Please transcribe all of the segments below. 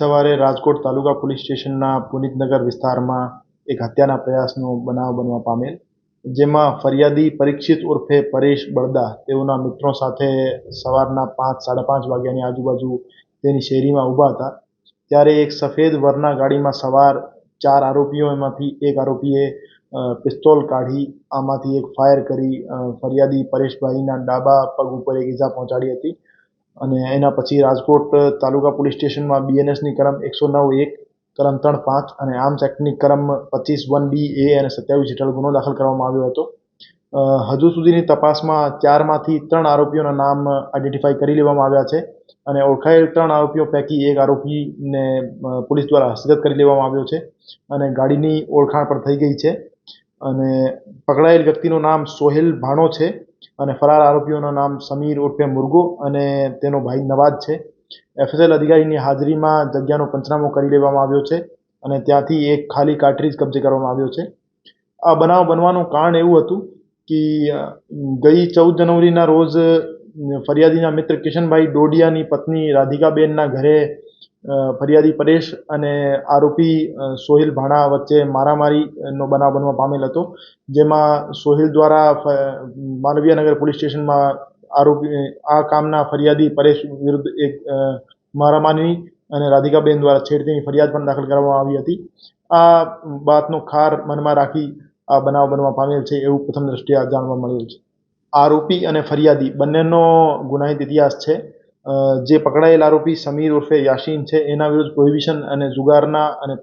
સવારે રાજકોટ તાલુકા પોલીસ સ્ટેશનના પુનિતનગર વિસ્તારમાં એક હત્યાના પ્રયાસનો બનાવ બનવા પામેલ, જેમાં ફરિયાદી પરીક્ષિત ઉર્ફે પરેશ બળદા તેઓના મિત્રો સાથે સવારના 5-5:30 વાગ્યાની આજુબાજુ તેની શેરીમાં ઊભા હતા. ત્યારે એક સફેદ વરના ગાડીમાં સવાર 4 આરોપીઓમાંથી એક આરોપીએ પિસ્તોલ કાઢી આમાંથી એક ફાયર કરી ફરિયાદી પરેશભાઈના ડાબા પગ ઉપર એક ઈજા પહોંચાડી હતી. અને એના પછી રાજકોટ તાલુકા પોલીસ સ્ટેશનમાં બીએનએસની કલમ 109(1), કલમ 3(5) અને આર્મ્સ એક્ટની કલમ 25(1)B, A અને 27 હેઠળ ગુનો દાખલ કરવામાં આવ્યો હતો. હજુ સુધીની તપાસમાં 4માંથી 3 આરોપીઓના નામ આઈડેન્ટિફાઈ કરી લેવામાં આવ્યા છે અને ઓળખાયેલ 3 આરોપીઓ પૈકી એક આરોપીને પોલીસ દ્વારા હસ્તગત કરી લેવામાં આવ્યો છે અને ગાડીની ઓળખાણ પણ થઈ ગઈ છે. અને પકડાયેલ વ્યક્તિનું નામ સોહેલ ભાણો છે અને ફરાર આરોપીઓનું નામ સમીર ઉર્ફે મુર્ગો અને તેનો ભાઈ નવાજ છે. એફએસએલ અધિકારીની હાજરીમાં જગ્યાનો પંચનામો કરી લેવામાં આવ્યો છે અને ત્યાંથી એક ખાલી કાર્ટ્રીજ કબજે કરવામાં આવ્યો છે. આ બનાવ બનવાનું કારણ એવું હતું કે ગઈ 14 જાન્યુઆરીના રોજ ફરિયાદીના મિત્ર કિશનભાઈ ડોડિયાની પત્ની રાધિકાબેનના ઘરે ફરિયાદી પરેશ અને આરોપી સોહેલ ભાણા વચ્ચે મારામારીનો બનાવ બનવા પામેલ હતો, જેમાં સોહેલ દ્વારા માનવીયનગર પોલીસ સ્ટેશનમાં આ કામના ફરિયાદી પરેશ વિરુદ્ધ એક મારામારી અને રાધિકાબેન દ્વારા છેડતીની ફરિયાદ પણ દાખલ કરવામાં આવી હતી. આ બાતનો ખાર મનમાં રાખી આ બનાવ બનવા પામેલ છે એવું પ્રથમ દ્રષ્ટિએ જાણવા મળેલ છે. આરોપી અને ફરિયાદી બંનેનો ગુનાહિત ઇતિહાસ છે. જે પકડાયેલ આરોપી સમીર ઉર્ફે યાસીન છે એના વિરુદ્ધ પ્રોહિબિશન અને જુગારના અને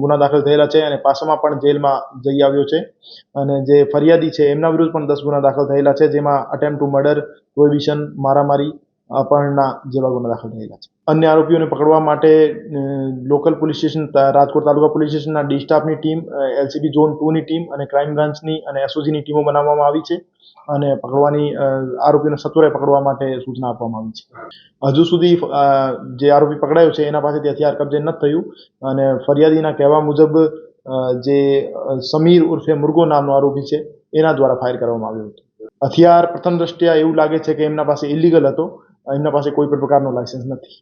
ગુના દાખલ થયેલા છે અને પાસામાં પણ જેલમાં જઈ આવ્યો છે. અને જે ફરિયાદી છે એમના વિરુદ્ધ પણ 10 ગુના દાખલ થયેલા છે, જેમાં અટેમ્પ્ટ ટુ મર્ડર, પ્રોહિબિશન, મારામારી, અપહરણના જેવા ગુના દાખલ થયેલા છે. અન્ય આરોપીઓને પકડવા માટે લોકલ પોલીસ સ્ટેશન રાજકોટ તાલુકા પોલીસ સ્ટેશનના ડી સ્ટાફની ટીમ, એલસીબી ઝોન 2ની ટીમ અને ક્રાઇમ બ્રાન્ચની અને એસઓજીની ટીમો બનાવવામાં આવી છે અને આરોપીઓને સત્વરે પકડવા માટે સૂચના આપવામાં આવી છે. હજુ સુધી જે આરોપી પકડાયો છે એના પાસેથી હથિયાર કબજે નથી થયું અને ફરિયાદીના કહેવા મુજબ જે સમીર ઉર્ફે મુર્ગો નામનો આરોપી છે એના દ્વારા ફાયર કરવામાં આવ્યો હતો. હથિયાર પ્રથમ દ્રષ્ટિએ એવું લાગે છે કે એમના પાસે ઇલીગલ હતો, એમના પાસે કોઈ પણ પ્રકારનો લાયસન્સ નથી.